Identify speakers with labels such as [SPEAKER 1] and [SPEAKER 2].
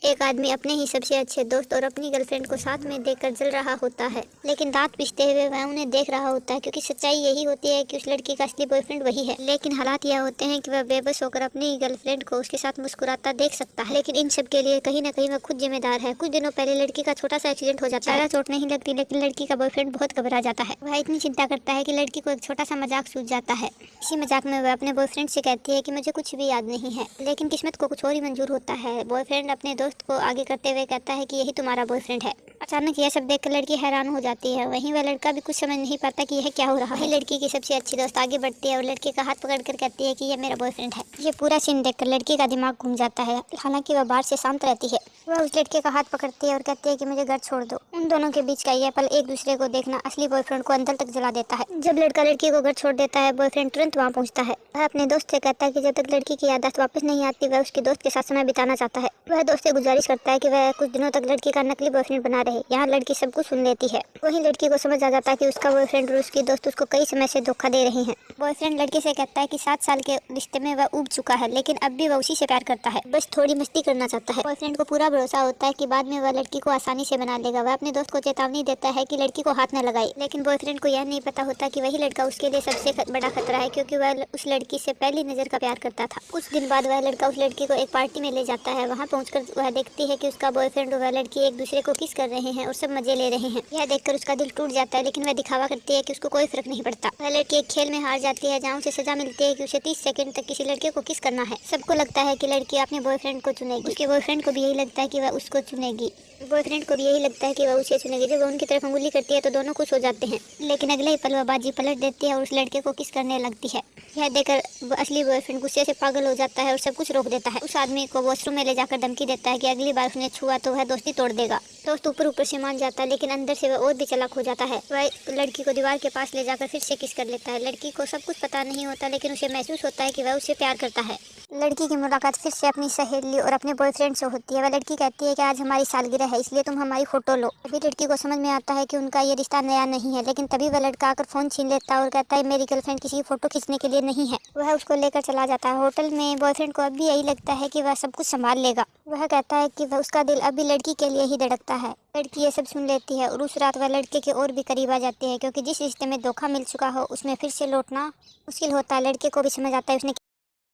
[SPEAKER 1] एक आदमी अपने ही सबसे अच्छे दोस्त और अपनी गर्लफ्रेंड को साथ में देखकर जल रहा होता है, लेकिन दांत पीसते हुए वह उन्हें देख रहा होता है, क्योंकि सच्चाई यही होती है कि उस लड़की का असली बॉयफ्रेंड वही है। लेकिन हालात यह होते हैं कि वह बेबस होकर अपनी ही गर्लफ्रेंड को उसके साथ मुस्कुराता देख सकता है, लेकिन इन सब के लिए कहीं न कहीं वह खुद जिम्मेदार है। कुछ दिनों पहले लड़की का छोटा सा एक्सीडेंट हो जाता है। ज्यादा चोट नहीं लगती, लेकिन लड़की का बॉयफ्रेंड बहुत घबरा जाता है। वह इतनी चिंता करता है कि लड़की को एक छोटा सा मजाक सूझ जाता है। इसी मजाक में वह अपने बॉयफ्रेंड से कहती है कि मुझे कुछ भी याद नहीं है, लेकिन किस्मत को कुछ और ही मंजूर होता है। बॉयफ्रेंड अपने दोस्त को आगे करते हुए कहता है कि यही तुम्हारा बॉयफ्रेंड है। अचानक यह सब देखकर लड़की हैरान हो जाती है। वहीं वह लड़का भी कुछ समझ नहीं पाता कि यह क्या हो रहा है। लड़की की सबसे अच्छी दोस्त आगे बढ़ती है और लड़के का हाथ पकड़कर कहती है कि यह मेरा बॉयफ्रेंड है। ये पूरा सीन देखकर लड़की का दिमाग घूम जाता है। हालांकि वह बाहर से शांत रहती है। वह उस लड़के का हाथ पकड़ती है और कहती है कि मुझे घर छोड़ दो। उन दोनों के बीच का यह पल एक दूसरे को देखना असली बॉयफ्रेंड को अंदर तक जला देता है। जब लड़का लड़की को घर छोड़ देता है, बॉयफ्रेंड तुरंत वहाँ पहुँचता है। वह अपने दोस्त से कहता है कि जब तक लड़की की याददाश्त वापस नहीं आती, वह उसके दोस्त के साथ समय बिताना चाहता है। वह दोस्त से गुजारिश करता है कि वह कुछ दिनों तक लड़की का नकली बॉयफ्रेंड बना रहे। यहाँ लड़की सब कुछ सुन लेती है। वहीं लड़की को समझ आ जाता है कि उसका बॉयफ्रेंड और उसकी दोस्त उसको कई समय से धोखा दे रहे हैं। बॉयफ्रेंड लड़के से कहता है कि 7 साल के रिश्ते में वह उब चुका है, लेकिन अब भी वह उसी से प्यार करता है, बस थोड़ी मस्ती करना चाहता है। बॉयफ्रेंड को पूरा भरोसा होता है कि बाद में वह लड़की को आसानी से बना लेगा। वह अपने दोस्त को चेतावनी देता है कि लड़की को हाथ न लगाए, लेकिन बॉयफ्रेंड को यह नहीं पता होता कि वही लड़का उसके लिए सबसे बड़ा खतरा है, क्योंकि वह उस लड़की से पहली नजर का प्यार करता था। कुछ दिन बाद वह लड़का उस लड़की को एक पार्टी में ले जाता है। वहाँ पहुंचकर वह देखती है कि उसका बॉयफ्रेंड और वह लड़की एक दूसरे को किस कर रहे हैं और सब मजे ले रहे हैं। यह देखकर उसका दिल टूट जाता है, लेकिन वह दिखावा करती है कि उसको कोई फर्क नहीं पड़ता। वह लड़की एक खेल में हार जाती है, जहाँ उसे सजा मिलती है कि उसे 30 सेकंड तक किसी लड़के को किस करना है। सबको लगता है कि लड़की अपने बॉयफ्रेंड को चुनेगी। उसके बॉयफ्रेंड को भी यही लगता है कि वह उसको चुनेगी। बॉयफ्रेंड को भी यही लगता है कि वह उसे चुनेगी। जब वह उनकी तरफ अंगुली करती है तो दोनों खुश हो जाते हैं, लेकिन अगले ही पल वह बाजी पलट देती है और उस लड़के को किस करने लगती है। यह देखकर असली बॉयफ्रेंड गुस्से से पागल हो जाता है और सब कुछ रोक देता है। उस आदमी को वॉशरूम में ले जाकर धमकी देता है कि अगली बार उसने छुआ तो वह दोस्ती तोड़ देगा। दोस्त ऊपर ऊपर से मान जाता है, लेकिन अंदर से वह और भी चालाक हो जाता है। वह लड़की को दीवार के पास ले जाकर फिर से किस कर लेता है। लड़की को सब कुछ पता नहीं होता, लेकिन उसे महसूस होता है कि वह उससे प्यार करता है। लड़की की मुलाकात फिर से अपनी सहेली और अपने बॉयफ्रेंड से होती है। वह लड़की कहती है कि आज हमारी सालगिरह है, इसलिए तुम हमारी फोटो लो। अभी लड़की को समझ में आता है कि उनका ये रिश्ता नया नहीं है, लेकिन तभी वह लड़का आकर फोन छीन लेता है और कहता है मेरी गर्लफ्रेंड किसी की फोटो खींचने के लिए नहीं है। वह उसको लेकर चला जाता है। होटल में बॉयफ्रेंड को अब भी यही लगता है कि वह सब कुछ संभाल लेगा। वह कहता है कि वह उसका दिल अभी लड़की के लिए ही धड़कता है। लड़की ये सब सुन लेती है और उस रात वह लड़के के और भी करीब आ जाती है, क्योंकि जिस रिश्ते में धोखा मिल चुका हो उसमें फिर से लौटना मुश्किल होता है। लड़के को भी समझ आता है उसने